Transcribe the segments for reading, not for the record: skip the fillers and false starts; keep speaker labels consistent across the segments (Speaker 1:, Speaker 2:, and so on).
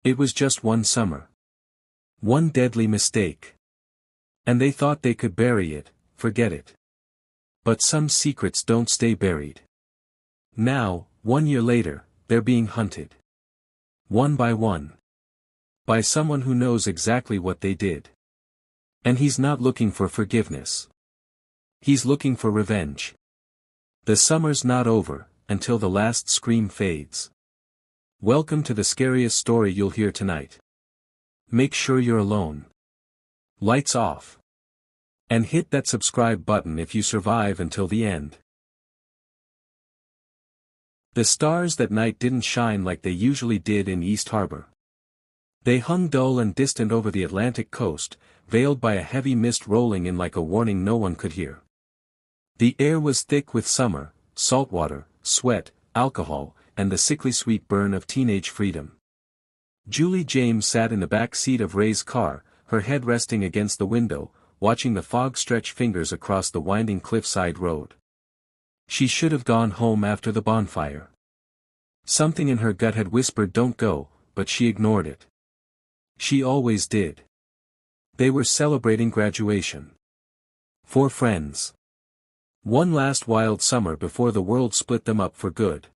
Speaker 1: It was just one summer. One deadly mistake. And they thought they could bury it, forget it. But some secrets don't stay buried. Now, 1 year later, they're being hunted. One by one. By someone who knows exactly what they did. And he's not looking for forgiveness. He's looking for revenge. The summer's not over, until the last scream fades. Welcome to the scariest story you'll hear tonight. Make sure you're alone. Lights off. And hit that subscribe button if you survive until the end. The stars that night didn't shine like they usually did in East Harbor. They hung dull and distant over the Atlantic coast, veiled by a heavy mist rolling in like a warning no one could hear. The air was thick with summer, salt water, sweat, alcohol, and the sickly sweet burn of teenage freedom. Julie James sat in the back seat of Ray's car, her head resting against the window, watching the fog stretch fingers across the winding cliffside road. She should have gone home after the bonfire. Something in her gut had whispered don't go, but she ignored it. She always did. They were celebrating graduation. 4 friends. One last wild summer before the world split them up for good.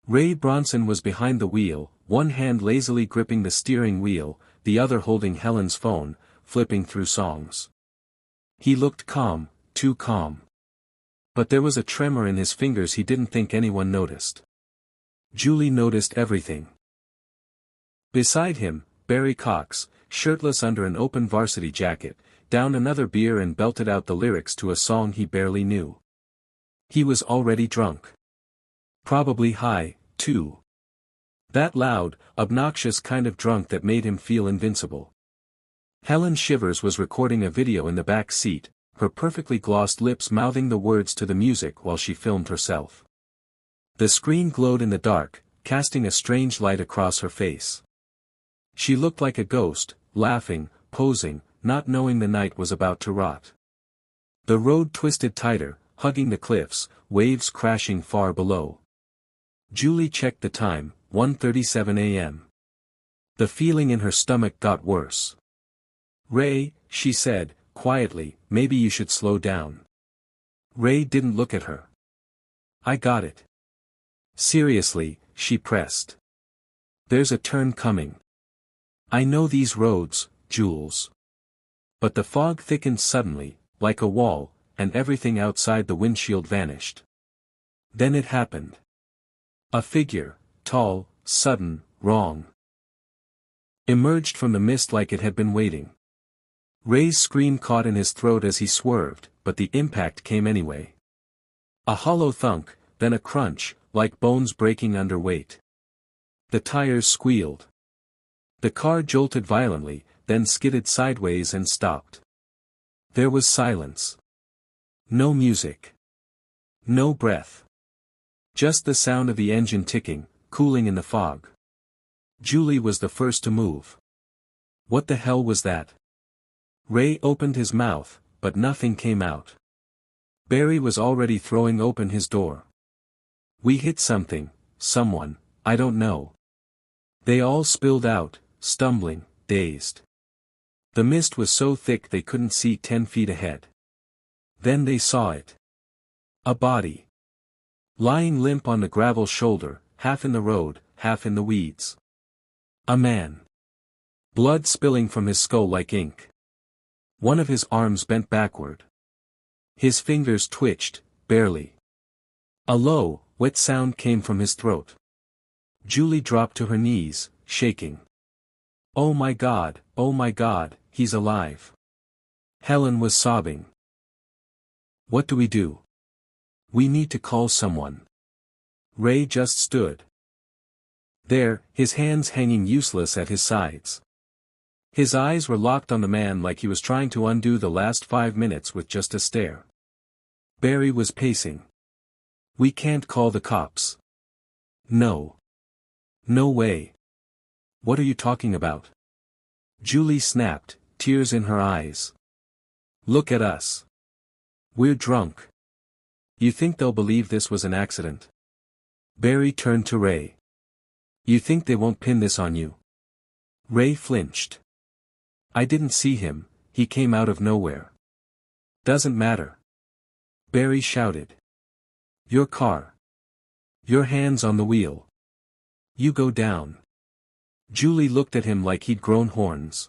Speaker 1: Ray Bronson was behind the wheel, one hand lazily gripping the steering wheel, the other holding Helen's phone, flipping through songs. He looked calm, too calm. But there was a tremor in his fingers he didn't think anyone noticed. Julie noticed everything. Beside him, Barry Cox, shirtless under an open varsity jacket, downed another beer and belted out the lyrics to a song he barely knew. He was already drunk. Probably high, too. That loud, obnoxious kind of drunk that made him feel invincible. Helen Shivers was recording a video in the back seat, her perfectly glossed lips mouthing the words to the music while she filmed herself. The screen glowed in the dark, casting a strange light across her face. She looked like a ghost, laughing, posing, not knowing the night was about to rot. The road twisted tighter, hugging the cliffs, waves crashing far below. Julie checked the time, 1:37 a.m. The feeling in her stomach got worse. Ray, she said, quietly, maybe you should slow down. Ray didn't look at her. I got it. Seriously, she pressed. There's a turn coming. I know these roads, Jules. But the fog thickened suddenly, like a wall, and everything outside the windshield vanished. Then it happened. A figure, tall, sudden, wrong, emerged from the mist like it had been waiting. Ray's scream caught in his throat as he swerved, but the impact came anyway. A hollow thunk, then a crunch, like bones breaking under weight. The tires squealed. The car jolted violently, then skidded sideways and stopped. There was silence. No music. No breath. Just the sound of the engine ticking, cooling in the fog. Julie was the first to move. What the hell was that? Ray opened his mouth, but nothing came out. Barry was already throwing open his door. We hit something, someone, I don't know. They all spilled out, stumbling, dazed. The mist was so thick they couldn't see 10 feet ahead. Then they saw it. A body. Lying limp on the gravel shoulder, half in the road, half in the weeds. A man. Blood spilling from his skull like ink. One of his arms bent backward. His fingers twitched, barely. A low, wet sound came from his throat. Julie dropped to her knees, shaking. Oh my God, he's alive. Helen was sobbing. What do we do? We need to call someone. Ray just stood there, his hands hanging useless at his sides. His eyes were locked on the man like he was trying to undo the last 5 minutes with just a stare. Barry was pacing. We can't call the cops. No. No way. What are you talking about? Julie snapped, tears in her eyes. Look at us. We're drunk. You think they'll believe this was an accident? Barry turned to Ray. You think they won't pin this on you? Ray flinched. I didn't see him, he came out of nowhere. Doesn't matter. Barry shouted. Your car. Your hands on the wheel. You go down. Julie looked at him like he'd grown horns.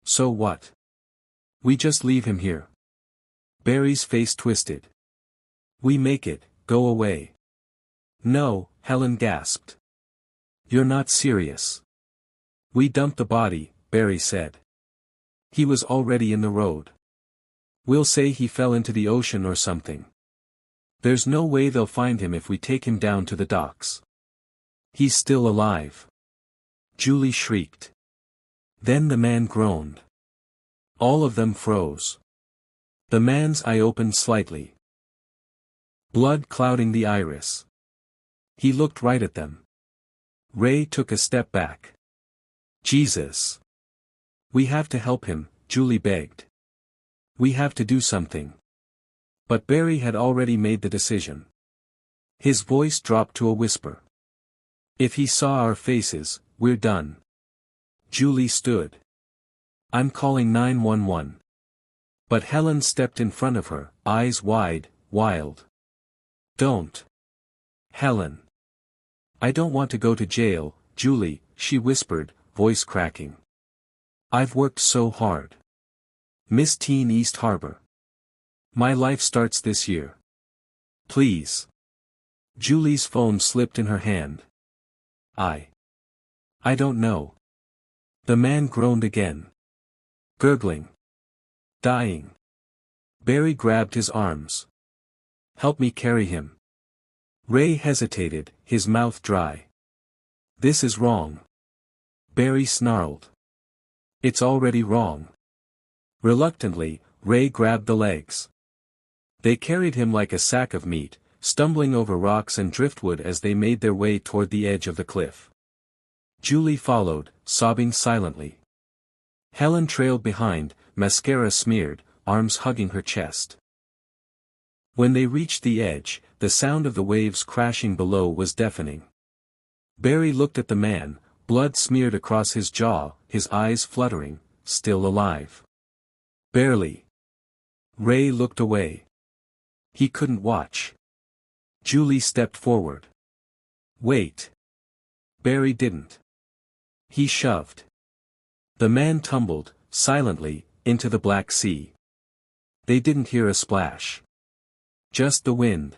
Speaker 1: So what? We just leave him here. Barry's face twisted. We make it, go away. No, Helen gasped. You're not serious. We dumped the body, Barry said. He was already in the road. We'll say he fell into the ocean or something. There's no way they'll find him if we take him down to the docks. He's still alive. Julie shrieked. Then the man groaned. All of them froze. The man's eye opened slightly. Blood clouding the iris. He looked right at them. Ray took a step back. Jesus. We have to help him, Julie begged. We have to do something. But Barry had already made the decision. His voice dropped to a whisper. If he saw our faces, we're done. Julie stood. I'm calling 911. But Helen stepped in front of her, eyes wide, wild. Don't. Helen. I don't want to go to jail, Julie, she whispered, voice cracking. I've worked so hard. Miss Teen East Harbor. My life starts this year. Please. Julie's phone slipped in her hand. I don't know. The man groaned again. Gurgling. Dying. Barry grabbed his arms. Help me carry him. Ray hesitated, his mouth dry. This is wrong. Barry snarled. It's already wrong. Reluctantly, Ray grabbed the legs. They carried him like a sack of meat, stumbling over rocks and driftwood as they made their way toward the edge of the cliff. Julie followed, sobbing silently. Helen trailed behind, mascara smeared, arms hugging her chest. When they reached the edge, the sound of the waves crashing below was deafening. Barry looked at the man, blood smeared across his jaw, his eyes fluttering, still alive. Barely. Ray looked away. He couldn't watch. Julie stepped forward. Wait. Barry didn't. He shoved. The man tumbled, silently, into the Black Sea. They didn't hear a splash. Just the wind.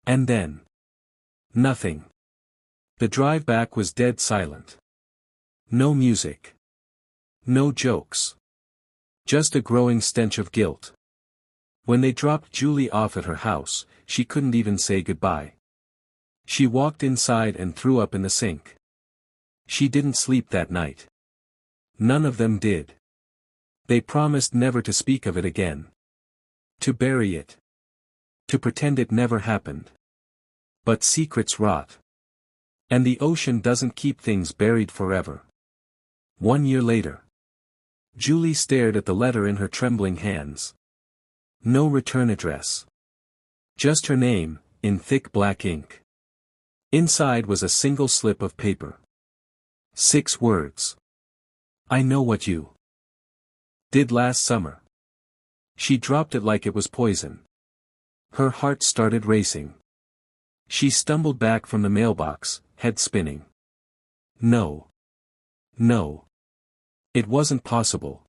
Speaker 1: And then. Nothing. The drive back was dead silent. No music. No jokes. Just a growing stench of guilt. When they dropped Julie off at her house, she couldn't even say goodbye. She walked inside and threw up in the sink. She didn't sleep that night. None of them did. They promised never to speak of it again. To bury it. To pretend it never happened. But secrets rot. And the ocean doesn't keep things buried forever. 1 year later. Julie stared at the letter in her trembling hands. No return address. Just her name, in thick black ink. Inside was a single slip of paper. 6 words. I know what you did last summer. She dropped it like it was poison. Her heart started racing. She stumbled back from the mailbox, head spinning. No. No. It wasn't possible.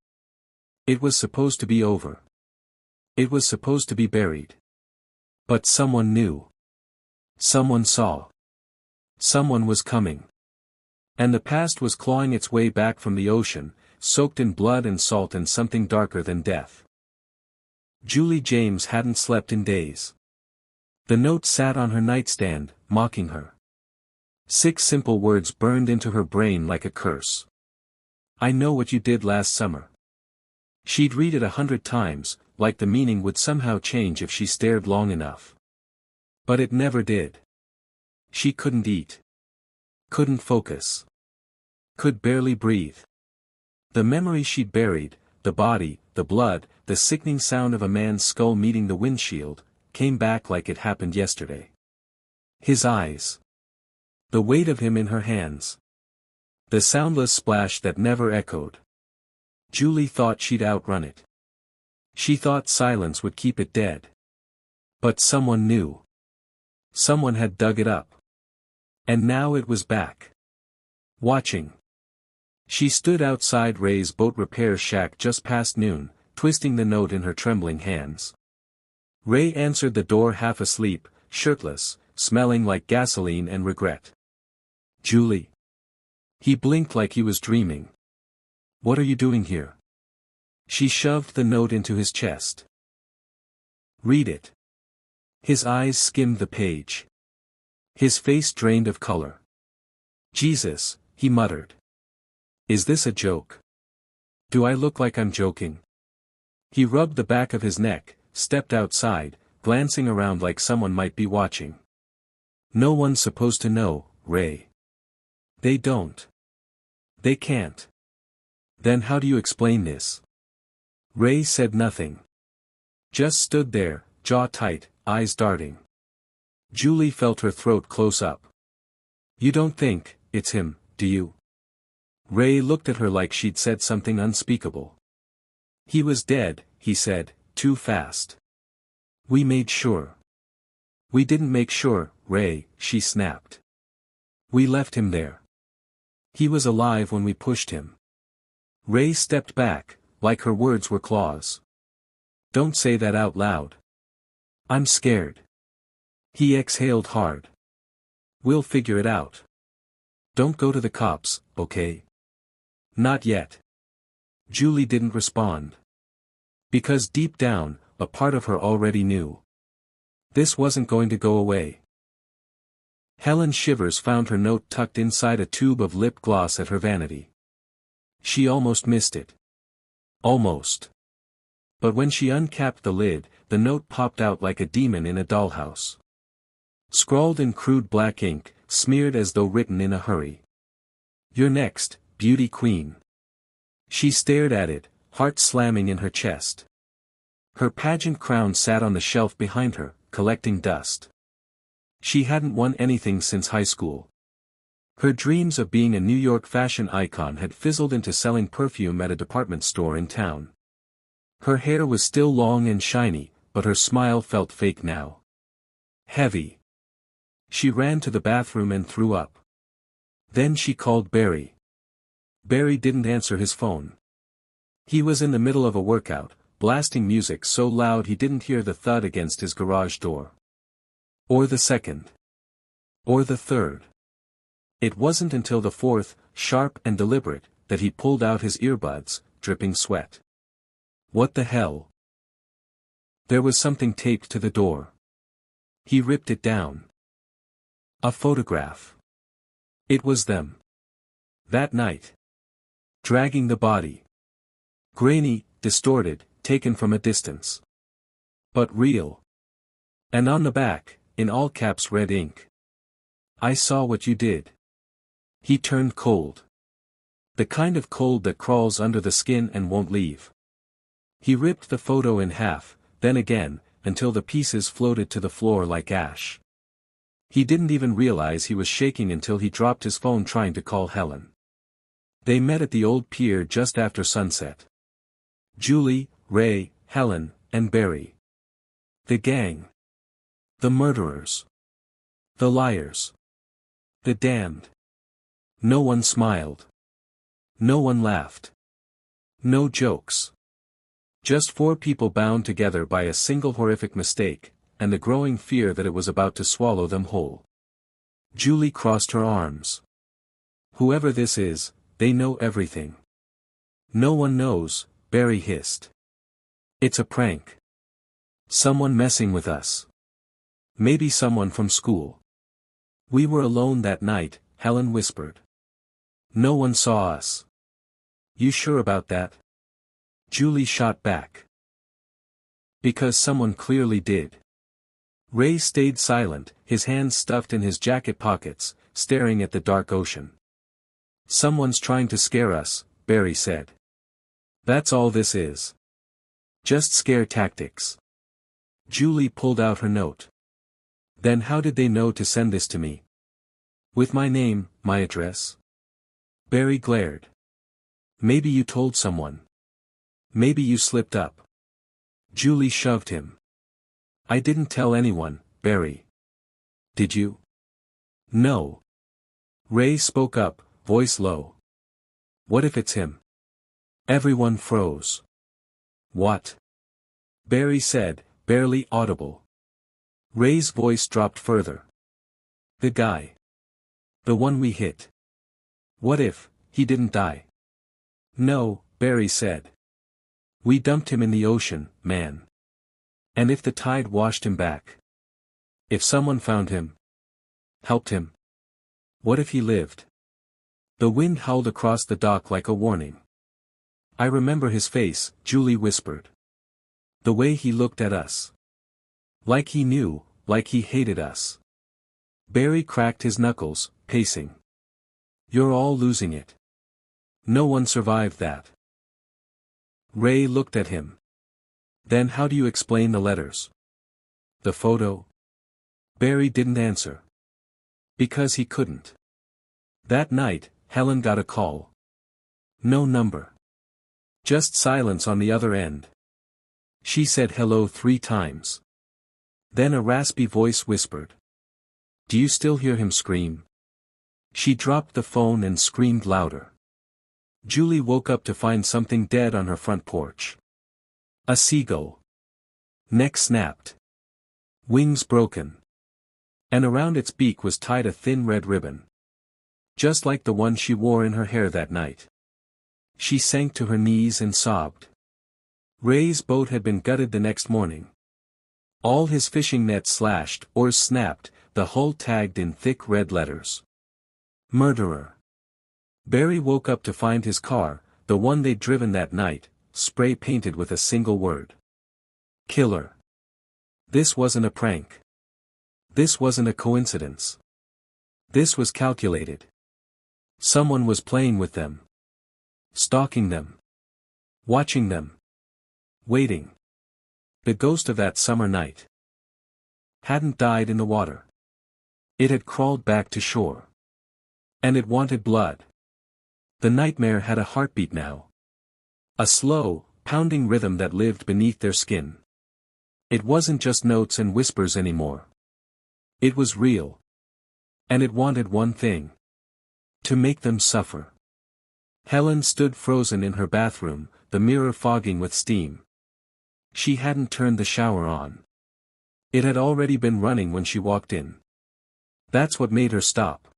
Speaker 1: It was supposed to be over. It was supposed to be buried. But someone knew. Someone saw. Someone was coming. And the past was clawing its way back from the ocean, soaked in blood and salt and something darker than death. Julie James hadn't slept in days. The note sat on her nightstand, mocking her. 6 simple words burned into her brain like a curse. I know what you did last summer. She'd read it 100 times, like the meaning would somehow change if she stared long enough. But it never did. She couldn't eat. Couldn't focus. Could barely breathe. The memory she'd buried, the body, the blood, the sickening sound of a man's skull meeting the windshield, came back like it happened yesterday. His eyes. The weight of him in her hands. The soundless splash that never echoed. Julie thought she'd outrun it. She thought silence would keep it dead. But someone knew. Someone had dug it up. And now it was back. Watching. She stood outside Ray's boat repair shack just past noon, twisting the note in her trembling hands. Ray answered the door half asleep, shirtless, smelling like gasoline and regret. Julie. He blinked like he was dreaming. What are you doing here? She shoved the note into his chest. Read it. His eyes skimmed the page. His face drained of color. Jesus, he muttered. Is this a joke? Do I look like I'm joking? He rubbed the back of his neck, stepped outside, glancing around like someone might be watching. No one's supposed to know, Ray. They don't. They can't. Then how do you explain this? Ray said nothing. Just stood there, jaw tight, eyes darting. Julie felt her throat close up. You don't think it's him, do you? Ray looked at her like she'd said something unspeakable. He was dead, he said, too fast. We made sure. We didn't make sure, Ray, she snapped. We left him there. He was alive when we pushed him. Ray stepped back, like her words were claws. Don't say that out loud. I'm scared. He exhaled hard. We'll figure it out. Don't go to the cops, okay? Not yet. Julie didn't respond. Because deep down, a part of her already knew. This wasn't going to go away. Helen Shivers found her note tucked inside a tube of lip gloss at her vanity. She almost missed it. Almost. But when she uncapped the lid, the note popped out like a demon in a dollhouse. Scrawled in crude black ink, smeared as though written in a hurry. You're next, beauty queen. She stared at it, heart slamming in her chest. Her pageant crown sat on the shelf behind her, collecting dust. She hadn't won anything since high school. Her dreams of being a New York fashion icon had fizzled into selling perfume at a department store in town. Her hair was still long and shiny, but her smile felt fake now. Heavy. She ran to the bathroom and threw up. Then she called Barry. Barry didn't answer his phone. He was in the middle of a workout, blasting music so loud he didn't hear the thud against his garage door. Or the second. Or the third. It wasn't until the fourth, sharp and deliberate, that he pulled out his earbuds, dripping sweat. What the hell? There was something taped to the door. He ripped it down. A photograph. It was them. That night. Dragging the body. Grainy, distorted, taken from a distance. But real. And on the back, in all caps red ink. I saw what you did. He turned cold. The kind of cold that crawls under the skin and won't leave. He ripped the photo in half, then again, until the pieces floated to the floor like ash. He didn't even realize he was shaking until he dropped his phone trying to call Helen. They met at the old pier just after sunset. Julie, Ray, Helen, and Barry. The gang. The murderers. The liars. The damned. No one smiled. No one laughed. No jokes. Just four people bound together by a single horrific mistake, and the growing fear that it was about to swallow them whole. Julie crossed her arms. Whoever this is, they know everything. No one knows, Barry hissed. It's a prank. Someone messing with us. Maybe someone from school. We were alone that night, Helen whispered. No one saw us. You sure about that? Julie shot back. Because someone clearly did. Ray stayed silent, his hands stuffed in his jacket pockets, staring at the dark ocean. Someone's trying to scare us, Barry said. That's all this is. Just scare tactics. Julie pulled out her note. Then how did they know to send this to me? With my name, my address? Barry glared. Maybe you told someone. Maybe you slipped up. Julie shoved him. I didn't tell anyone, Barry. Did you? No. Ray spoke up, voice low. What if it's him? Everyone froze. What? Barry said, barely audible. Ray's voice dropped further. The guy. The one we hit. What if he didn't die? No, Barry said. We dumped him in the ocean, man. And if the tide washed him back? If someone found him? Helped him? What if he lived? The wind howled across the dock like a warning. I remember his face, Julie whispered. The way he looked at us. Like he knew, like he hated us. Barry cracked his knuckles, pacing. You're all losing it. No one survived that. Ray looked at him. Then how do you explain the letters? The photo? Barry didn't answer. Because he couldn't. That night, Helen got a call. No number. Just silence on the other end. She said hello 3 times. Then a raspy voice whispered. Do you still hear him scream? She dropped the phone and screamed louder. Julie woke up to find something dead on her front porch. A seagull. Neck snapped. Wings broken. And around its beak was tied a thin red ribbon. Just like the one she wore in her hair that night. She sank to her knees and sobbed. Ray's boat had been gutted the next morning. All his fishing nets slashed, oars snapped, the hull tagged in thick red letters. Murderer. Barry woke up to find his car, the one they'd driven that night, spray painted with a single word. Killer. This wasn't a prank. This wasn't a coincidence. This was calculated. Someone was playing with them. Stalking them. Watching them. Waiting. The ghost of that summer night hadn't died in the water. It had crawled back to shore. And it wanted blood. The nightmare had a heartbeat now. A slow, pounding rhythm that lived beneath their skin. It wasn't just notes and whispers anymore. It was real. And it wanted one thing. To make them suffer. Helen stood frozen in her bathroom, the mirror fogging with steam. She hadn't turned the shower on. It had already been running when she walked in. That's what made her stop.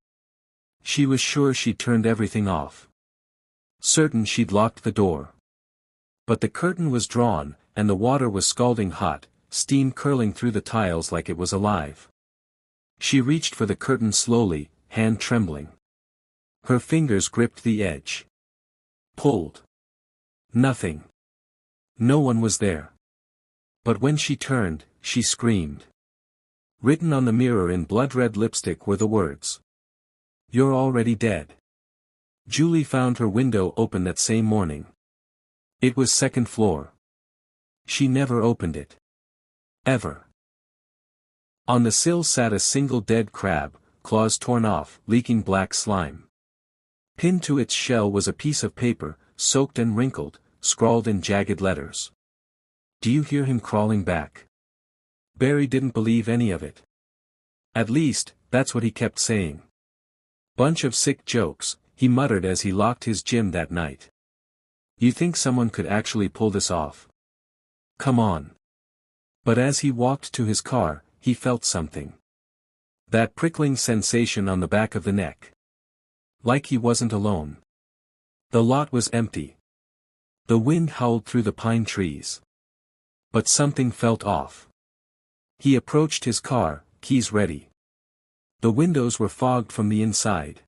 Speaker 1: She was sure she'd turned everything off. Certain she'd locked the door. But the curtain was drawn, and the water was scalding hot, steam curling through the tiles like it was alive. She reached for the curtain slowly, hand trembling. Her fingers gripped the edge. Pulled. Nothing. No one was there. But when she turned, she screamed. Written on the mirror in blood-red lipstick were the words. You're already dead. Julie found her window open that same morning. It was second floor. She never opened it. Ever. On the sill sat a single dead crab, claws torn off, leaking black slime. Pinned to its shell was a piece of paper, soaked and wrinkled, scrawled in jagged letters. Do you hear him crawling back? Barry didn't believe any of it. At least, that's what he kept saying. Bunch of sick jokes, he muttered as he locked his gym that night. You think someone could actually pull this off? Come on. But as he walked to his car, he felt something. That prickling sensation on the back of the neck. Like he wasn't alone. The lot was empty. The wind howled through the pine trees. But something felt off. He approached his car, keys ready. The windows were fogged from the inside.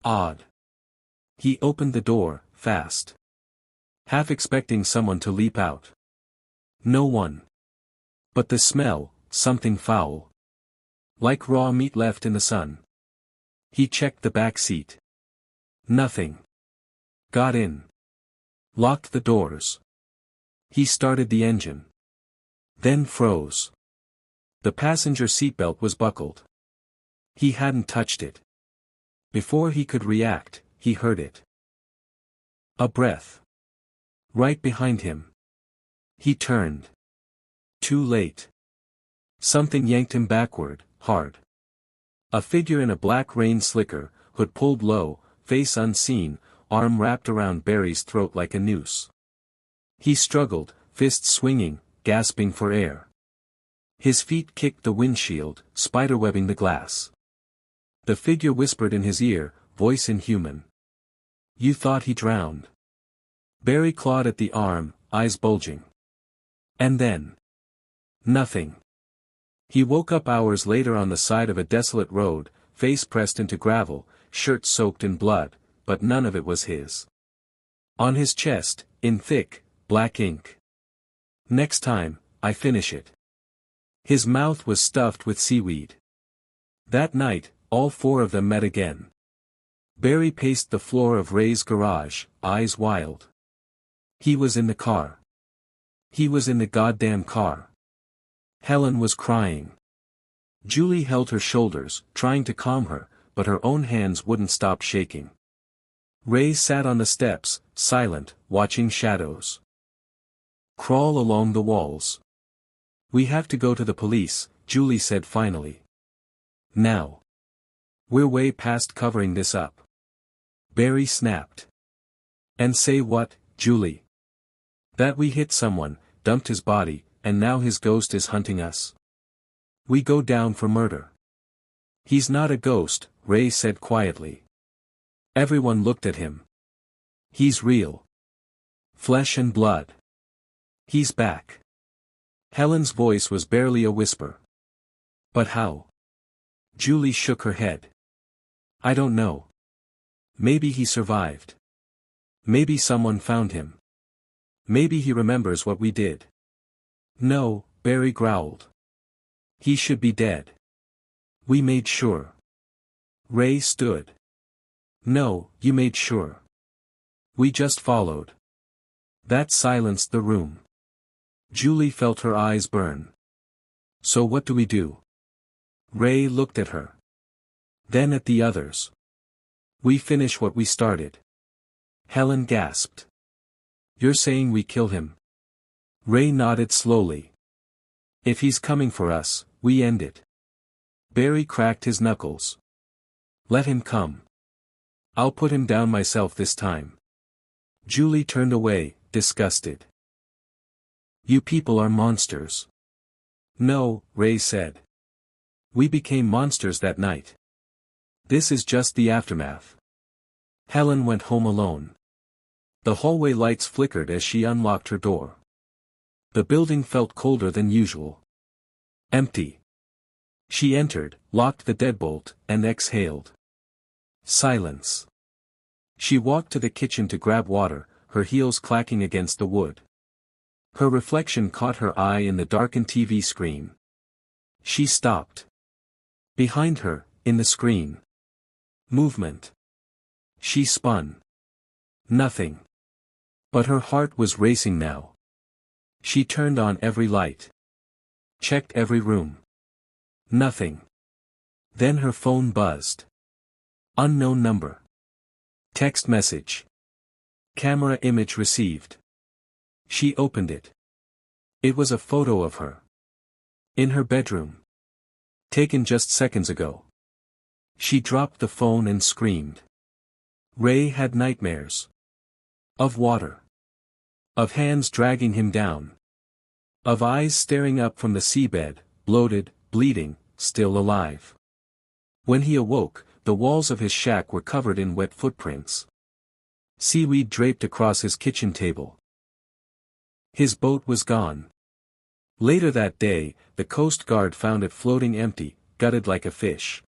Speaker 1: Odd. He opened the door, fast. Half expecting someone to leap out. No one. But the smell, something foul. Like raw meat left in the sun. He checked the back seat. Nothing. Got in. Locked the doors. He started the engine. Then froze. The passenger seatbelt was buckled. He hadn't touched it. Before he could react, he heard it. A breath. Right behind him. He turned. Too late. Something yanked him backward, hard. A figure in a black rain slicker, hood pulled low, face unseen, arm wrapped around Barry's throat like a noose. He struggled, fists swinging, gasping for air. His feet kicked the windshield, spiderwebbing the glass. The figure whispered in his ear, voice inhuman. "You thought he drowned." Barry clawed at the arm, eyes bulging. And then. Nothing. He woke up hours later on the side of a desolate road, face pressed into gravel, shirt soaked in blood, but none of it was his. On his chest, in thick, black ink. "Next time, I finish it." His mouth was stuffed with seaweed. That night, all four of them met again. Barry paced the floor of Ray's garage, eyes wild. He was in the car. He was in the goddamn car. Helen was crying. Julie held her shoulders, trying to calm her, but her own hands wouldn't stop shaking. Ray sat on the steps, silent, watching shadows crawl along the walls. "We have to go to the police," Julie said finally. "Now. We're way past covering this up." Barry snapped. "And say what, Julie?" "That we hit someone, dumped his body, and now his ghost is hunting us. We go down for murder." "He's not a ghost," Ray said quietly. Everyone looked at him. "He's real. Flesh and blood. He's back." Helen's voice was barely a whisper. "But how?" Julie shook her head. "I don't know. Maybe he survived. Maybe someone found him. Maybe he remembers what we did." "No," Barry growled. "He should be dead. We made sure." Ray stood. "No, you made sure. We just followed." That silenced the room. Julie felt her eyes burn. "So what do we do?" Ray looked at her. Then at the others. "We finish what we started." Helen gasped. "You're saying we kill him?" Ray nodded slowly. "If he's coming for us, we end it." Barry cracked his knuckles. "Let him come. I'll put him down myself this time." Julie turned away, disgusted. "You people are monsters." "No," Ray said. "We became monsters that night. This is just the aftermath." Helen went home alone. The hallway lights flickered as she unlocked her door. The building felt colder than usual. Empty. She entered, locked the deadbolt, and exhaled. Silence. She walked to the kitchen to grab water, her heels clacking against the wood. Her reflection caught her eye in the darkened TV screen. She stopped. Behind her, in the screen. Movement. She spun. Nothing. But her heart was racing now. She turned on every light. Checked every room. Nothing. Then her phone buzzed. Unknown number. Text message. Camera image received. She opened it. It was a photo of her. In her bedroom. Taken just seconds ago. She dropped the phone and screamed. Ray had nightmares. Of water. Of hands dragging him down. Of eyes staring up from the seabed, bloated, bleeding, still alive. When he awoke, the walls of his shack were covered in wet footprints. Seaweed draped across his kitchen table. His boat was gone. Later that day, the Coast Guard found it floating empty, gutted like a fish.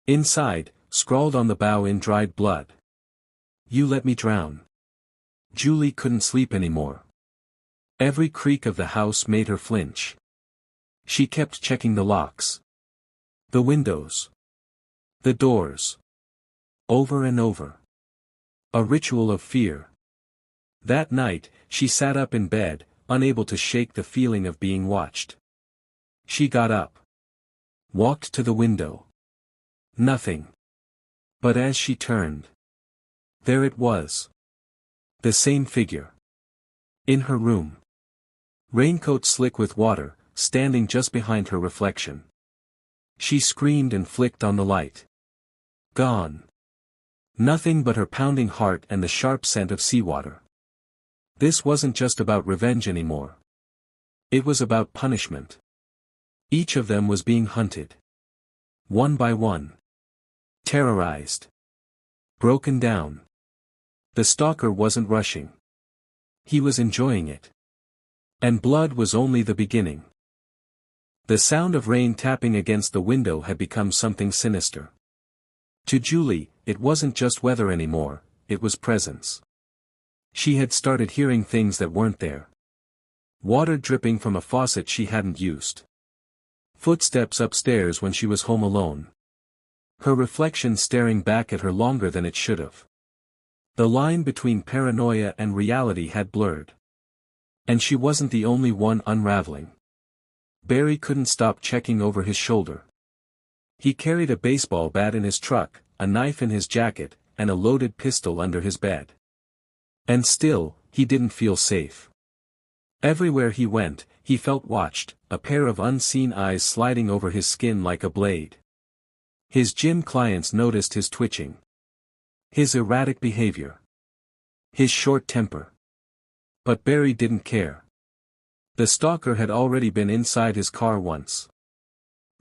Speaker 1: Inside, scrawled on the bow in dried blood. "You let me drown." Julie couldn't sleep anymore. Every creak of the house made her flinch. She kept checking the locks. The windows. The doors. Over and over. A ritual of fear. That night, she sat up in bed, unable to shake the feeling of being watched. She got up. Walked to the window. Nothing. But as she turned. There it was. The same figure. In her room. Raincoat slick with water, standing just behind her reflection. She screamed and flicked on the light. Gone. Nothing but her pounding heart and the sharp scent of seawater. This wasn't just about revenge anymore. It was about punishment. Each of them was being hunted. One by one. Terrorized. Broken down. The stalker wasn't rushing. He was enjoying it. And blood was only the beginning. The sound of rain tapping against the window had become something sinister. To Julie, it wasn't just weather anymore, it was presence. She had started hearing things that weren't there. Water dripping from a faucet she hadn't used. Footsteps upstairs when she was home alone. Her reflection staring back at her longer than it should have. The line between paranoia and reality had blurred. And she wasn't the only one unraveling. Barry couldn't stop checking over his shoulder. He carried a baseball bat in his truck, a knife in his jacket, and a loaded pistol under his bed. And still, he didn't feel safe. Everywhere he went, he felt watched, a pair of unseen eyes sliding over his skin like a blade. His gym clients noticed his twitching. His erratic behavior. His short temper. But Barry didn't care. The stalker had already been inside his car once.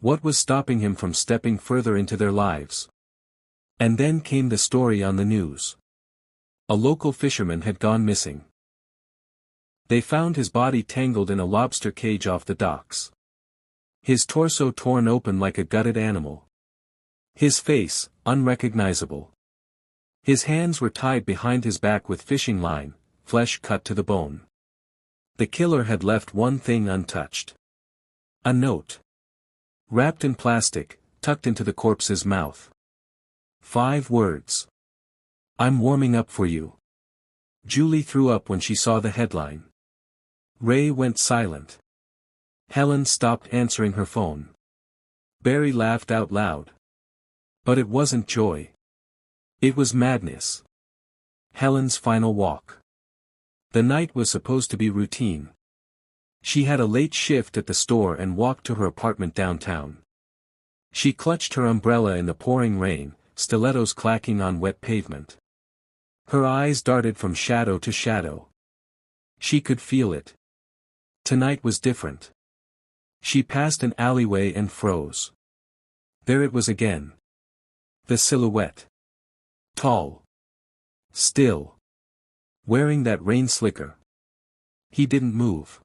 Speaker 1: What was stopping him from stepping further into their lives? And then came the story on the news. A local fisherman had gone missing. They found his body tangled in a lobster cage off the docks. His torso torn open like a gutted animal. His face, unrecognizable. His hands were tied behind his back with fishing line, flesh cut to the bone. The killer had left one thing untouched. A note. Wrapped in plastic, tucked into the corpse's mouth. 5 words. I'm warming up for you. Julie threw up when she saw the headline. Ray went silent. Helen stopped answering her phone. Barry laughed out loud. But it wasn't joy. It was madness. Helen's final walk. The night was supposed to be routine. She had a late shift at the store and walked to her apartment downtown. She clutched her umbrella in the pouring rain, stilettos clacking on wet pavement. Her eyes darted from shadow to shadow. She could feel it. Tonight was different. She passed an alleyway and froze. There it was again. The silhouette. Tall. Still. Wearing that rain slicker. He didn't move.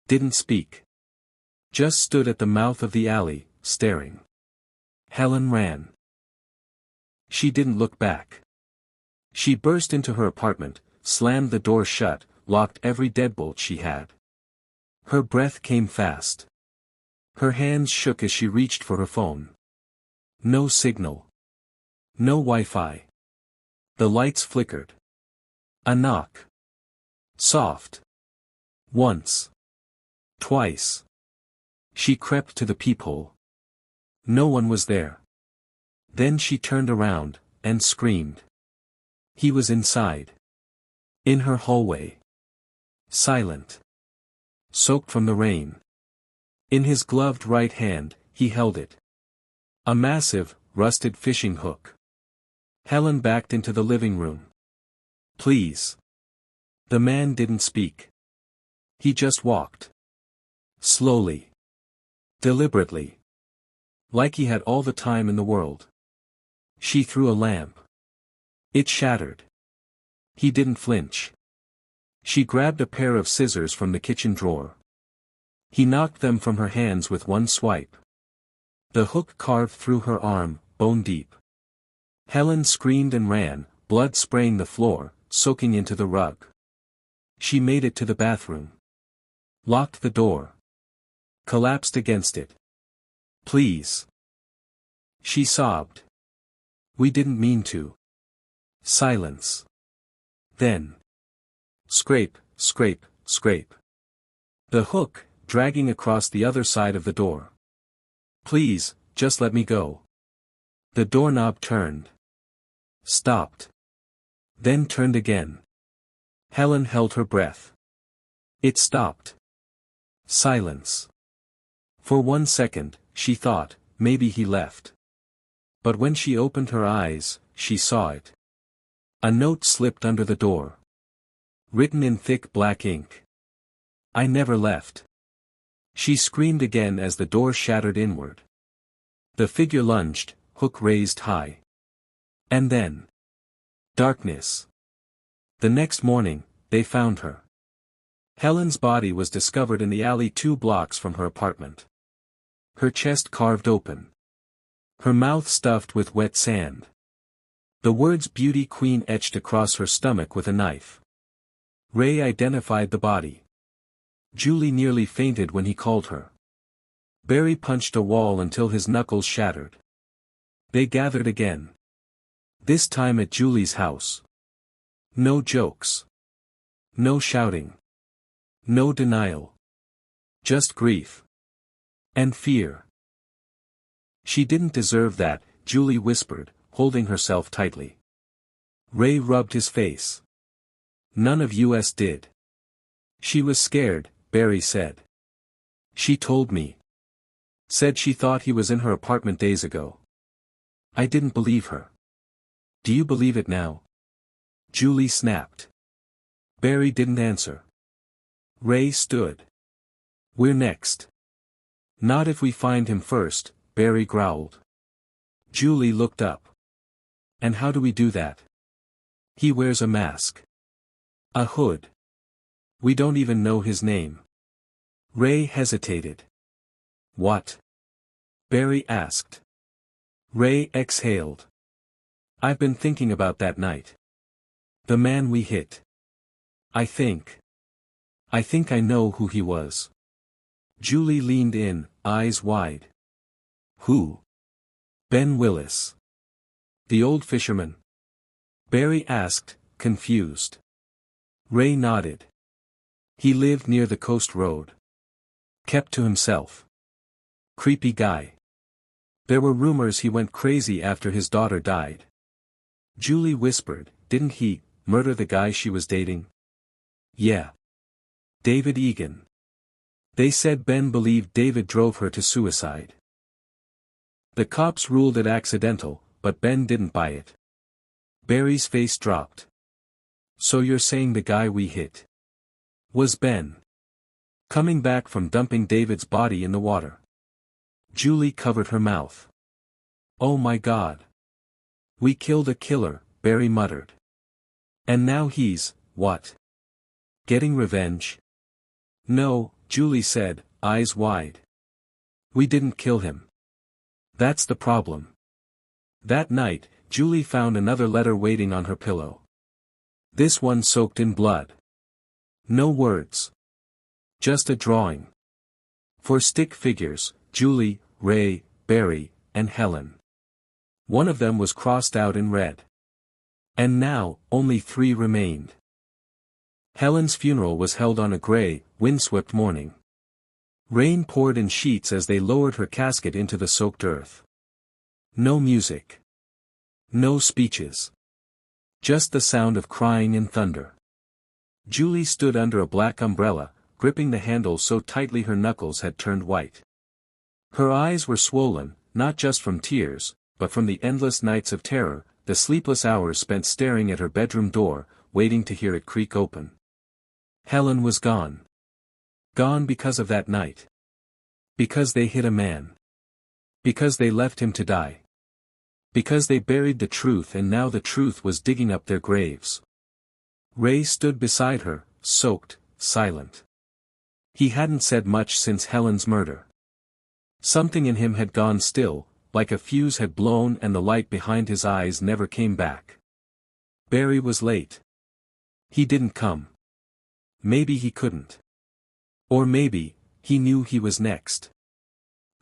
Speaker 1: Didn't speak. Just stood at the mouth of the alley, staring. Helen ran. She didn't look back. She burst into her apartment, slammed the door shut, locked every deadbolt she had. Her breath came fast. Her hands shook as she reached for her phone. No signal. No Wi-Fi. The lights flickered. A knock. Soft. Once. Twice. She crept to the peephole. No one was there. Then she turned around, and screamed. He was inside. In her hallway. Silent. Soaked from the rain. In his gloved right hand, he held it. A massive, rusted fishing hook. Helen backed into the living room. Please. The man didn't speak. He just walked. Slowly. Deliberately. Like he had all the time in the world. She threw a lamp. It shattered. He didn't flinch. She grabbed a pair of scissors from the kitchen drawer. He knocked them from her hands with one swipe. The hook carved through her arm, bone deep. Helen screamed and ran, blood spraying the floor, soaking into the rug. She made it to the bathroom. Locked the door. Collapsed against it. Please. She sobbed. We didn't mean to. Silence. Then. Scrape, scrape, scrape. The hook, dragging across the other side of the door. Please, just let me go. The doorknob turned. Stopped. Then turned again. Helen held her breath. It stopped. Silence. For 1 second, she thought, maybe he left. But when she opened her eyes, she saw it. A note slipped under the door. Written in thick black ink. I never left. She screamed again as the door shattered inward. The figure lunged, hook raised high. And then. Darkness. The next morning, they found her. Helen's body was discovered in the alley 2 blocks from her apartment. Her chest carved open. Her mouth stuffed with wet sand. The words Beauty Queen etched across her stomach with a knife. Ray identified the body. Julie nearly fainted when he called her. Barry punched a wall until his knuckles shattered. They gathered again. This time at Julie's house. No jokes. No shouting. No denial. Just grief. And fear. She didn't deserve that, Julie whispered, holding herself tightly. Ray rubbed his face. None of us did. She was scared, Barry said. She told me. Said she thought he was in her apartment days ago. I didn't believe her. Do you believe it now? Julie snapped. Barry didn't answer. Ray stood. We're next. Not if we find him first, Barry growled. Julie looked up. And how do we do that? He wears a mask. A hood. We don't even know his name. Ray hesitated. What? Barry asked. Ray exhaled. I've been thinking about that night. The man we hit. I think I know who he was. Julie leaned in, eyes wide. Who? Ben Willis. The old fisherman? Barry asked, confused. Ray nodded. He lived near the coast road. Kept to himself. Creepy guy. There were rumors he went crazy after his daughter died. Julie whispered, didn't he murder the guy she was dating? Yeah. David Egan. They said Ben believed David drove her to suicide. The cops ruled it accidental, but Ben didn't buy it. Barry's face dropped. So you're saying the guy we hit was Ben? Coming back from dumping David's body in the water. Julie covered her mouth. Oh my God. We killed a killer, Barry muttered. And now he's, what? Getting revenge? No, Julie said, eyes wide. We didn't kill him. That's the problem. That night, Julie found another letter waiting on her pillow. This one soaked in blood. No words. Just a drawing. 4 stick figures, Julie, Ray, Barry, and Helen. One of them was crossed out in red. And now, only 3 remained. Helen's funeral was held on a gray, windswept morning. Rain poured in sheets as they lowered her casket into the soaked earth. No music. No speeches. Just the sound of crying and thunder. Julie stood under a black umbrella, gripping the handle so tightly her knuckles had turned white. Her eyes were swollen, not just from tears, but from the endless nights of terror, the sleepless hours spent staring at her bedroom door, waiting to hear it creak open. Helen was gone. Gone because of that night. Because they hit a man. Because they left him to die. Because they buried the truth and now the truth was digging up their graves. Ray stood beside her, soaked, silent. He hadn't said much since Helen's murder. Something in him had gone still, like a fuse had blown and the light behind his eyes never came back. Barry was late. He didn't come. Maybe he couldn't. Or maybe, he knew he was next.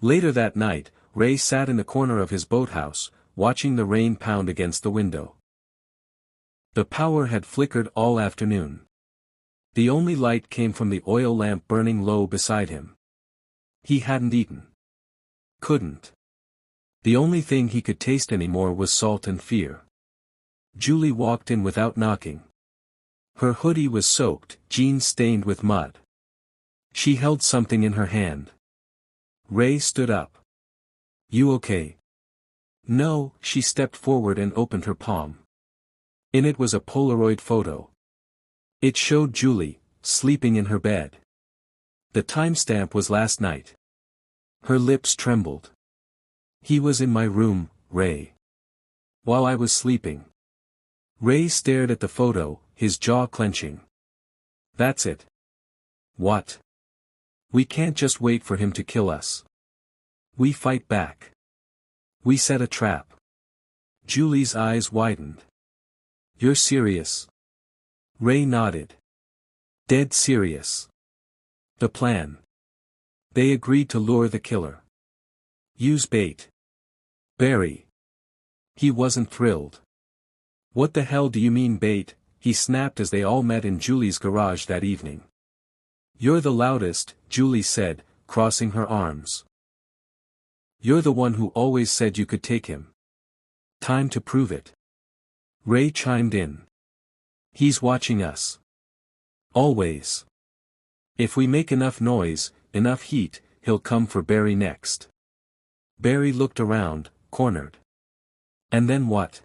Speaker 1: Later that night, Ray sat in the corner of his boathouse, watching the rain pound against the window. The power had flickered all afternoon. The only light came from the oil lamp burning low beside him. He hadn't eaten. Couldn't. The only thing he could taste anymore was salt and fear. Julie walked in without knocking. Her hoodie was soaked, jeans stained with mud. She held something in her hand. Ray stood up. "You okay?" "No," she stepped forward and opened her palm. In it was a Polaroid photo. It showed Julie, sleeping in her bed. The timestamp was last night. Her lips trembled. "He was in my room, Ray. While I was sleeping." Ray stared at the photo, his jaw clenching. "That's it." "What?" "We can't just wait for him to kill us. We fight back. We set a trap." Julie's eyes widened. "You're serious?" Ray nodded. "Dead serious." "The plan?" "They agreed to lure the killer. Use bait." "Barry." He wasn't thrilled. "What the hell do you mean bait?" he snapped as they all met in Julie's garage that evening. "You're the loudest," Julie said, crossing her arms. "You're the one who always said you could take him. Time to prove it." Ray chimed in. "He's watching us. Always. If we make enough noise, enough heat, he'll come for Barry next." Barry looked around, cornered. "And then what?"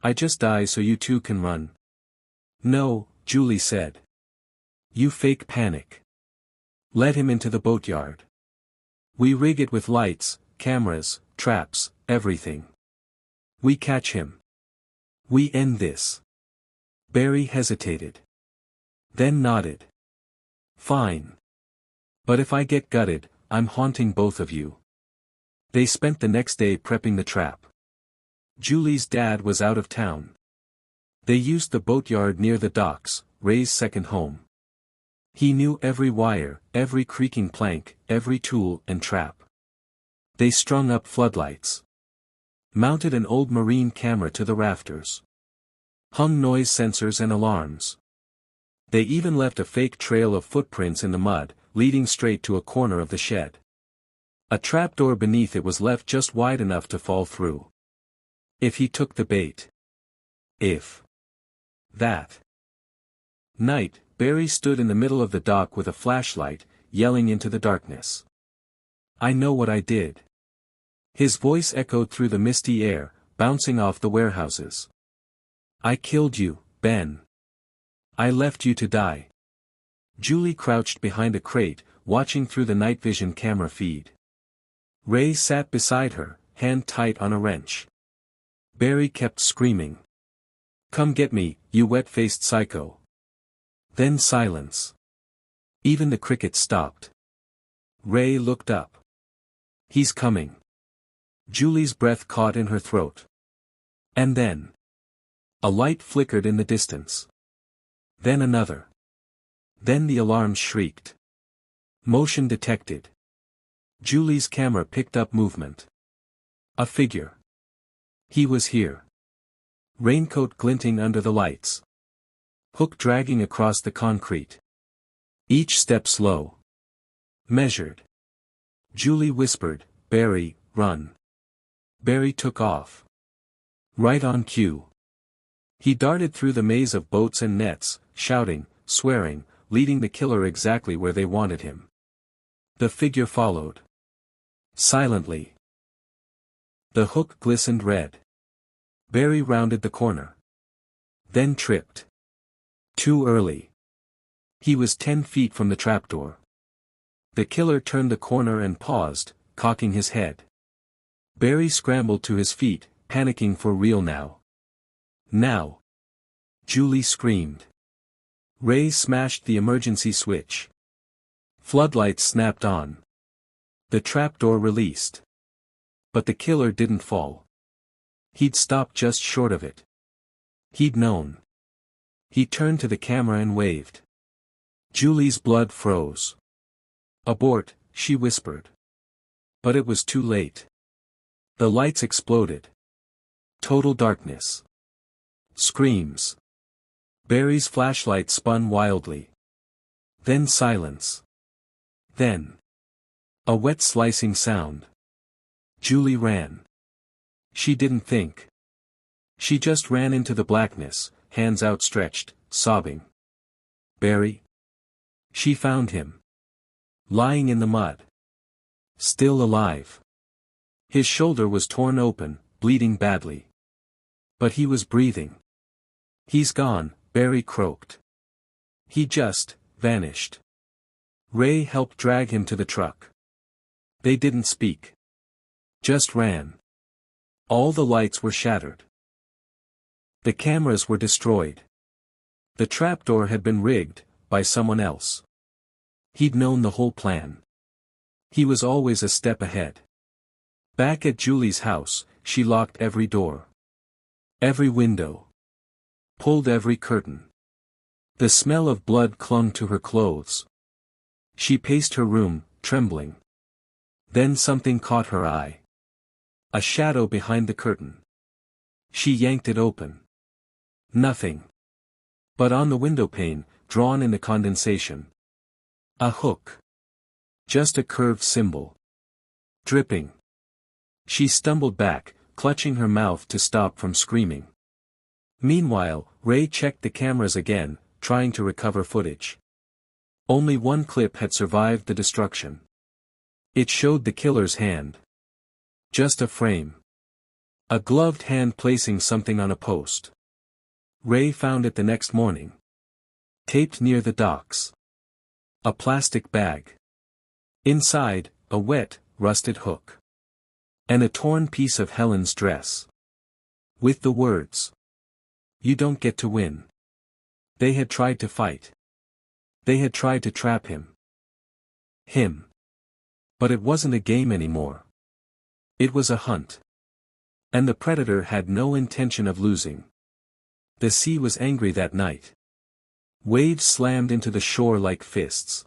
Speaker 1: "I just die so you two can run." "No," Julie said. "You fake panic. Let him into the boatyard. We rig it with lights, cameras, traps, everything. We catch him. We end this." Barry hesitated. Then nodded. "Fine. But if I get gutted, I'm haunting both of you." They spent the next day prepping the trap. Julie's dad was out of town. They used the boatyard near the docks, Ray's second home. He knew every wire, every creaking plank, every tool and trap. They strung up floodlights. Mounted an old marine camera to the rafters. Hung noise sensors and alarms. They even left a fake trail of footprints in the mud, leading straight to a corner of the shed. A trapdoor beneath it was left just wide enough to fall through. If he took the bait. If. That night, Barry stood in the middle of the dock with a flashlight, yelling into the darkness. "I know what I did." His voice echoed through the misty air, bouncing off the warehouses. "I killed you, Ben. I left you to die." Julie crouched behind a crate, watching through the night vision camera feed. Ray sat beside her, hand tight on a wrench. Barry kept screaming. "Come get me, you wet-faced psycho." Then silence. Even the crickets stopped. Ray looked up. "He's coming." Julie's breath caught in her throat. And then. A light flickered in the distance. Then another. Then the alarms shrieked. Motion detected. Julie's camera picked up movement. A figure. He was here. Raincoat glinting under the lights. Hook dragging across the concrete. Each step slow. Measured. Julie whispered, "Barry, run." Barry took off. Right on cue. He darted through the maze of boats and nets, shouting, swearing, leading the killer exactly where they wanted him. The figure followed. Silently. The hook glistened red. Barry rounded the corner. Then tripped. Too early. He was 10 feet from the trapdoor. The killer turned the corner and paused, cocking his head. Barry scrambled to his feet, panicking for real now. Now. Julie screamed. Ray smashed the emergency switch. Floodlights snapped on. The trapdoor released. But the killer didn't fall. He'd stopped just short of it. He'd known. He turned to the camera and waved. Julie's blood froze. "Abort," she whispered. But it was too late. The lights exploded. Total darkness. Screams. Barry's flashlight spun wildly. Then silence. Then. A wet slicing sound. Julie ran. She didn't think. She just ran into the blackness, hands outstretched, sobbing. Barry? She found him. Lying in the mud. Still alive. His shoulder was torn open, bleeding badly. But he was breathing. He's gone, Barry croaked. He just vanished. Ray helped drag him to the truck. They didn't speak. Just ran. All the lights were shattered. The cameras were destroyed. The trapdoor had been rigged, by someone else. He'd known the whole plan. He was always a step ahead. Back at Julie's house, she locked every door. Every window. Pulled every curtain. The smell of blood clung to her clothes. She paced her room, trembling. Then something caught her eye. A shadow behind the curtain. She yanked it open. Nothing. But on the windowpane, drawn in the condensation. A hook. Just a curved symbol. Dripping. She stumbled back, clutching her mouth to stop from screaming. Meanwhile, Ray checked the cameras again, trying to recover footage. Only one clip had survived the destruction. It showed the killer's hand. Just a frame. A gloved hand placing something on a post. Ray found it the next morning. Taped near the docks. A plastic bag. Inside, a wet, rusted hook. And a torn piece of Helen's dress. With the words. You don't get to win. They had tried to fight. They had tried to trap him. But it wasn't a game anymore. It was a hunt. And the predator had no intention of losing. The sea was angry that night. Waves slammed into the shore like fists.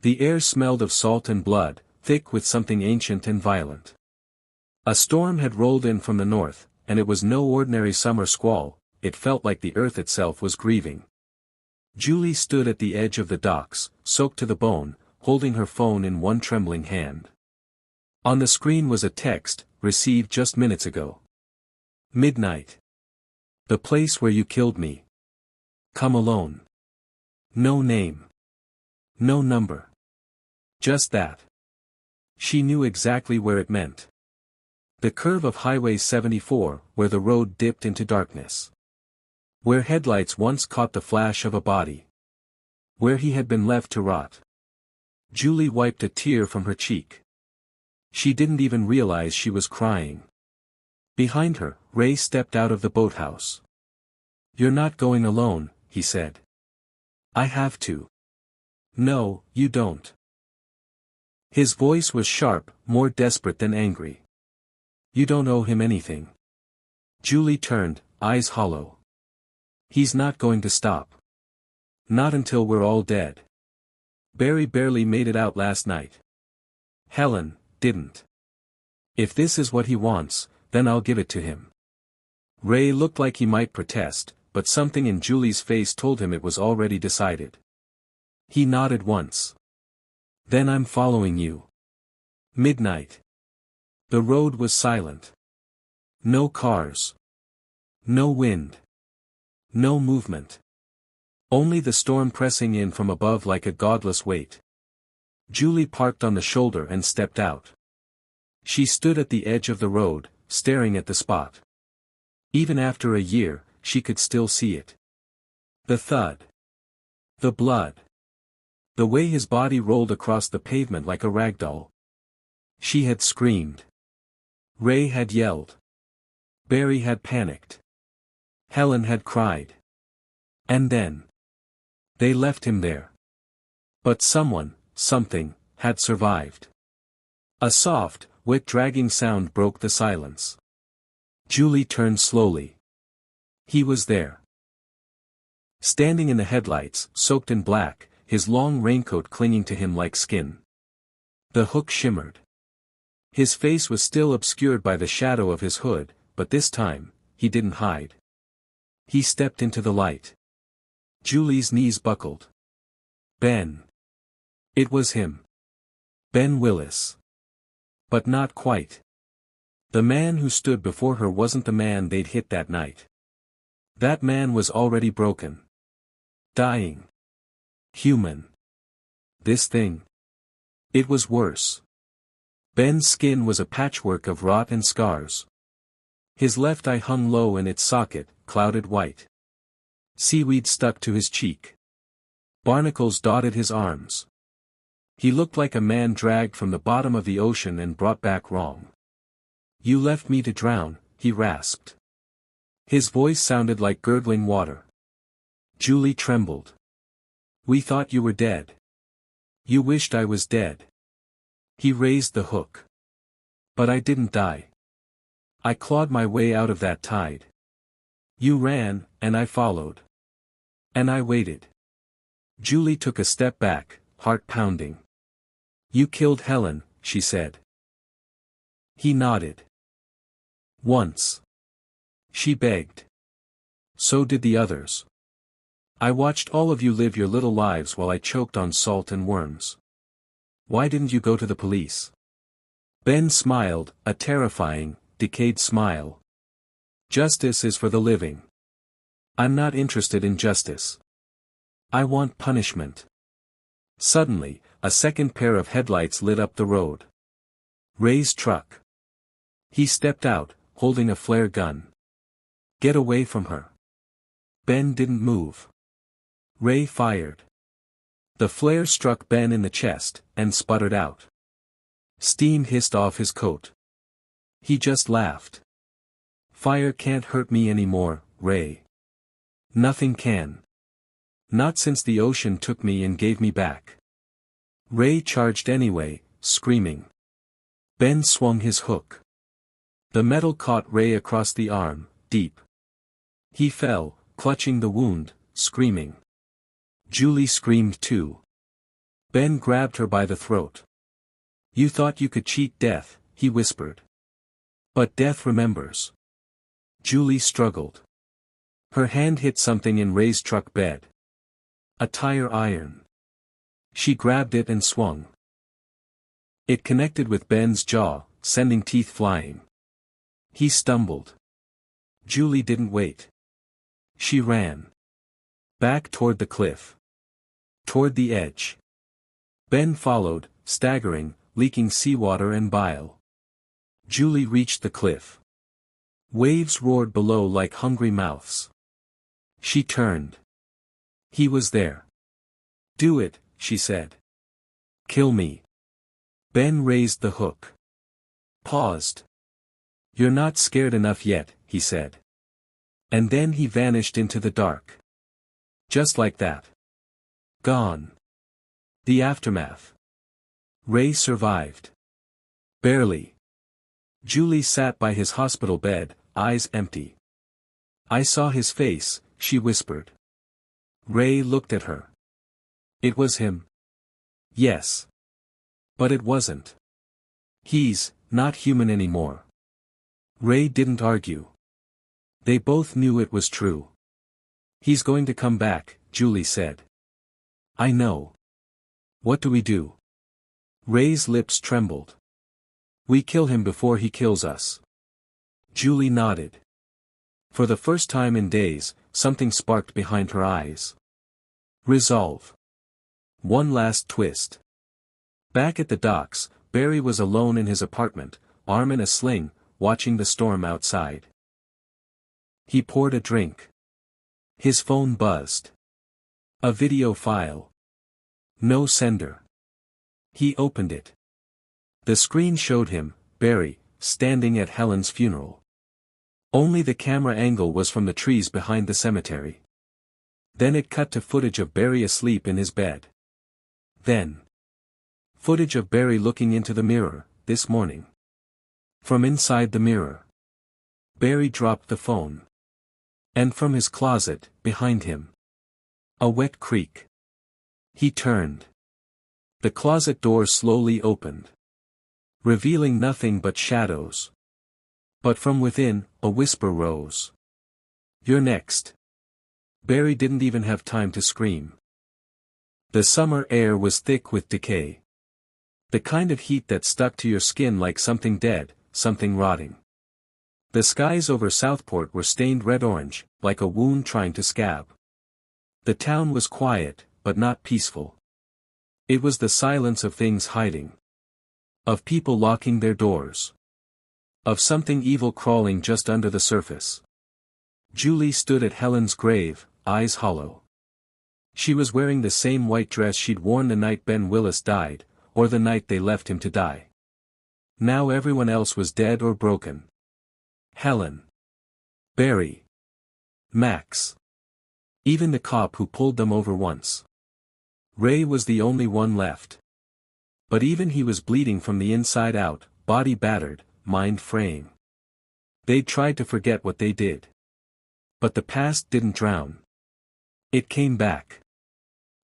Speaker 1: The air smelled of salt and blood, thick with something ancient and violent. A storm had rolled in from the north, and it was no ordinary summer squall, it felt like the earth itself was grieving. Julie stood at the edge of the docks, soaked to the bone, holding her phone in one trembling hand. On the screen was a text, received just minutes ago. Midnight. The place where you killed me. Come alone. No name. No number. Just that. She knew exactly where it meant. The curve of Highway 74, where the road dipped into darkness. Where headlights once caught the flash of a body. Where he had been left to rot. Julie wiped a tear from her cheek. She didn't even realize she was crying. Behind her, Ray stepped out of the boathouse. You're not going alone, he said. I have to. No, you don't. His voice was sharp, more desperate than angry. You don't owe him anything. Julie turned, eyes hollow. He's not going to stop. Not until we're all dead. Barry barely made it out last night. Helen didn't. If this is what he wants, then I'll give it to him. Ray looked like he might protest, but something in Julie's face told him it was already decided. He nodded once. Then I'm following you. Midnight. The road was silent. No cars. No wind. No movement. Only the storm pressing in from above like a godless weight. Julie parked on the shoulder and stepped out. She stood at the edge of the road, staring at the spot. Even after a year, she could still see it. The thud. The blood. The way his body rolled across the pavement like a ragdoll. She had screamed. Ray had yelled. Barry had panicked. Helen had cried. And then. They left him there. But someone, something, had survived. A soft, wet dragging sound broke the silence. Julie turned slowly. He was there. Standing in the headlights, soaked in black, his long raincoat clinging to him like skin. The hook shimmered. His face was still obscured by the shadow of his hood, but this time, he didn't hide. He stepped into the light. Julie's knees buckled. Ben. It was him. Ben Willis. But not quite. The man who stood before her wasn't the man they'd hit that night. That man was already broken. Dying. Human. This thing. It was worse. Ben's skin was a patchwork of rot and scars. His left eye hung low in its socket, clouded white. Seaweed stuck to his cheek. Barnacles dotted his arms. He looked like a man dragged from the bottom of the ocean and brought back wrong. "You left me to drown," he rasped. His voice sounded like gurgling water. Julie trembled. "We thought you were dead. You wished I was dead." He raised the hook. "But I didn't die. I clawed my way out of that tide. You ran, and I followed. And I waited." Julie took a step back, heart pounding. "You killed Helen," she said. He nodded. "Once." She begged. "So did the others. I watched all of you live your little lives while I choked on salt and worms. Why didn't you go to the police?" Ben smiled, a terrifying, decayed smile. "Justice is for the living. I'm not interested in justice. I want punishment." Suddenly, a second pair of headlights lit up the road. Ray's truck. He stepped out, holding a flare gun. "Get away from her." Ben didn't move. Ray fired. The flare struck Ben in the chest, and sputtered out. Steam hissed off his coat. He just laughed. "Fire can't hurt me anymore, Ray. Nothing can. Not since the ocean took me and gave me back." Ray charged anyway, screaming. Ben swung his hook. The metal caught Ray across the arm, deep. He fell, clutching the wound, screaming. Julie screamed too. Ben grabbed her by the throat. "You thought you could cheat death," he whispered. "But death remembers." Julie struggled. Her hand hit something in Ray's truck bed. A tire iron. She grabbed it and swung. It connected with Ben's jaw, sending teeth flying. He stumbled. Julie didn't wait. She ran. Back toward the cliff. Toward the edge. Ben followed, staggering, leaking seawater and bile. Julie reached the cliff. Waves roared below like hungry mouths. She turned. He was there. "Do it," she said. "Kill me." Ben raised the hook. Paused. "You're not scared enough yet," he said. And then he vanished into the dark. Just like that. Gone. The aftermath. Ray survived. Barely. Julie sat by his hospital bed, eyes empty. "I saw his face," she whispered. Ray looked at her. "It was him." "Yes. But it wasn't. He's not human anymore." Ray didn't argue. They both knew it was true. "He's going to come back," Julie said. "I know. What do we do?" Ray's lips trembled. "We kill him before he kills us." Julie nodded. For the first time in days, something sparked behind her eyes. Resolve. One last twist. Back at the docks, Barry was alone in his apartment, arm in a sling, watching the storm outside. He poured a drink. His phone buzzed. A video file. No sender. He opened it. The screen showed him, Barry, standing at Helen's funeral. Only the camera angle was from the trees behind the cemetery. Then it cut to footage of Barry asleep in his bed. Then. Footage of Barry looking into the mirror, this morning. From inside the mirror. Barry dropped the phone. And from his closet, behind him. A wet creak. He turned. The closet door slowly opened. Revealing nothing but shadows. But from within, a whisper rose. "You're next." Barry didn't even have time to scream. The summer air was thick with decay. The kind of heat that stuck to your skin like something dead, something rotting. The skies over Southport were stained red-orange, like a wound trying to scab. The town was quiet, but not peaceful. It was the silence of things hiding. Of people locking their doors. Of something evil crawling just under the surface. Julie stood at Helen's grave, eyes hollow. She was wearing the same white dress she'd worn the night Ben Willis died, or the night they left him to die. Now everyone else was dead or broken. Helen. Barry. Max. Even the cop who pulled them over once. Ray was the only one left. But even he was bleeding from the inside out, body battered, mind fraying. They'd tried to forget what they did. But the past didn't drown. It came back.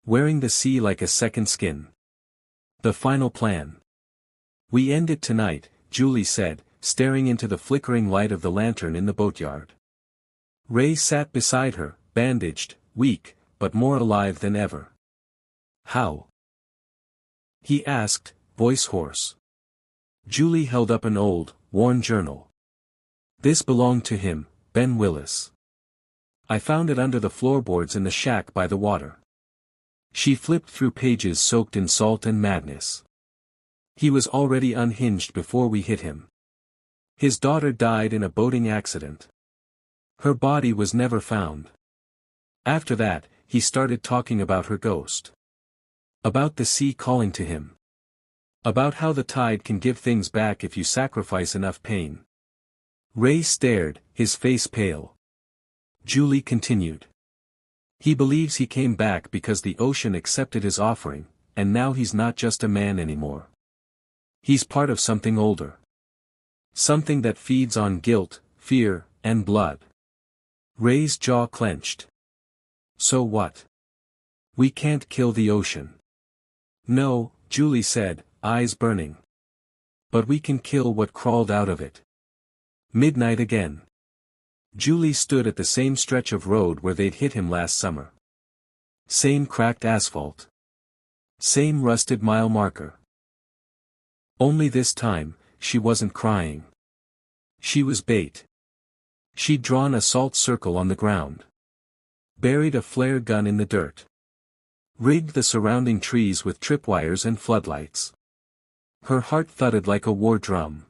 Speaker 1: Wearing the sea like a second skin. The final plan. We end it tonight, Julie said, staring into the flickering light of the lantern in the boatyard. Ray sat beside her, bandaged, weak, but more alive than ever. How? He asked, voice hoarse. Julie held up an old, worn journal. This belonged to him, Ben Willis. I found it under the floorboards in the shack by the water. She flipped through pages soaked in salt and madness. He was already unhinged before we hit him. His daughter died in a boating accident. Her body was never found. After that, he started talking about her ghost. About the sea calling to him. About how the tide can give things back if you sacrifice enough pain. Ray stared, his face pale. Julie continued. He believes he came back because the ocean accepted his offering, and now he's not just a man anymore. He's part of something older. Something that feeds on guilt, fear, and blood. Ray's jaw clenched. So what? We can't kill the ocean. No, Julie said, eyes burning. But we can kill what crawled out of it. Midnight again. Julie stood at the same stretch of road where they'd hit him last summer. Same cracked asphalt. Same rusted mile marker. Only this time, she wasn't crying. She was bait. She'd drawn a salt circle on the ground. Buried a flare gun in the dirt. Rigged the surrounding trees with tripwires and floodlights. Her heart thudded like a war drum.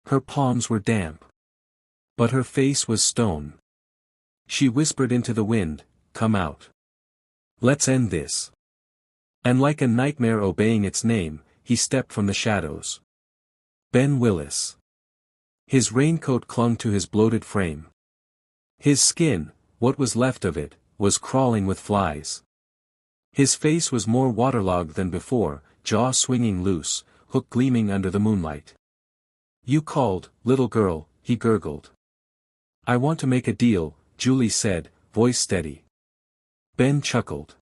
Speaker 1: Her palms were damp. But her face was stone. She whispered into the wind, "Come out. Let's end this." And like a nightmare obeying its name, he stepped from the shadows. Ben Willis. His raincoat clung to his bloated frame. His skin, what was left of it, was crawling with flies. His face was more waterlogged than before, jaw swinging loose, hook gleaming under the moonlight. "You called, little girl," he gurgled. "I want to make a deal," Julie said, voice steady. Ben chuckled.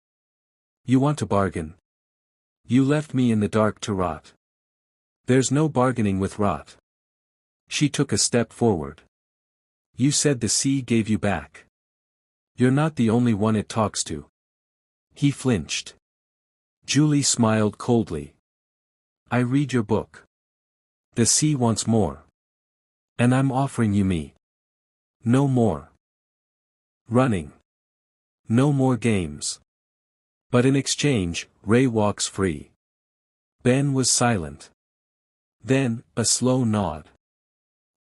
Speaker 1: "You want to bargain? You left me in the dark to rot. There's no bargaining with rot." She took a step forward. "You said the sea gave you back. You're not the only one it talks to." He flinched. Julie smiled coldly. "I read your book. The sea wants more. And I'm offering you me. No more running. No more games. But in exchange, Ray walks free." Ben was silent. Then, a slow nod.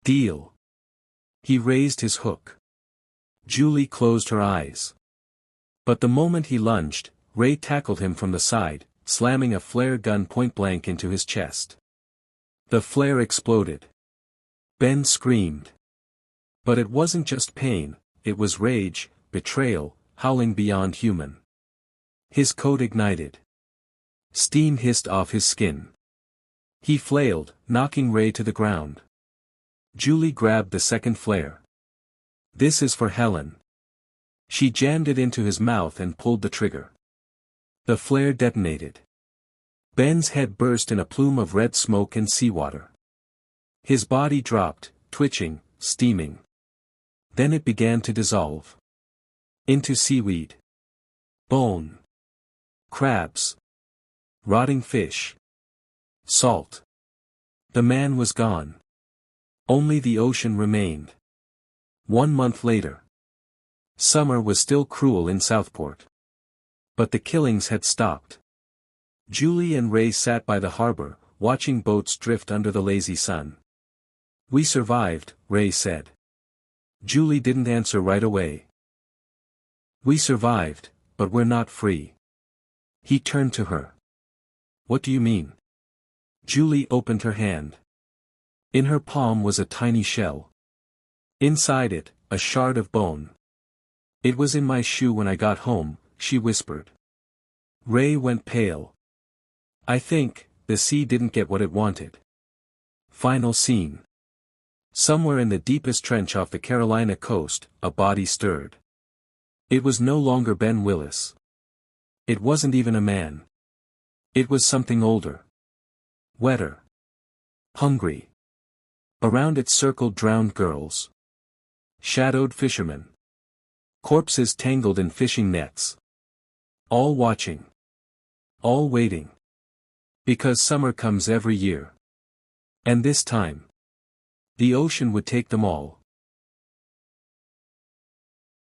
Speaker 1: "Deal." He raised his hook. Julie closed her eyes. But the moment he lunged, Ray tackled him from the side, slamming a flare gun point blank into his chest. The flare exploded. Ben screamed. But it wasn't just pain, it was rage, betrayal, howling beyond human. His coat ignited. Steam hissed off his skin. He flailed, knocking Ray to the ground. Julie grabbed the second flare. "This is for Helen." She jammed it into his mouth and pulled the trigger. The flare detonated. Ben's head burst in a plume of red smoke and seawater. His body dropped, twitching, steaming. Then it began to dissolve. Into seaweed. Bone. Crabs. Rotting fish. Salt. The man was gone. Only the ocean remained. 1 month later. Summer was still cruel in Southport. But the killings had stopped. Julie and Ray sat by the harbor, watching boats drift under the lazy sun. "We survived," Ray said. Julie didn't answer right away. "We survived, but we're not free." He turned to her. "What do you mean?" Julie opened her hand. In her palm was a tiny shell. Inside it, a shard of bone. "It was in my shoe when I got home," she whispered. Ray went pale. "I think, the sea didn't get what it wanted." Final scene. Somewhere in the deepest trench off the Carolina coast, a body stirred. It was no longer Ben Willis. It wasn't even a man. It was something older. Wetter. Hungry. Around it circled drowned girls. Shadowed fishermen. Corpses tangled in fishing nets. All watching. All waiting. Because summer comes every year. And this time, the ocean would take them all.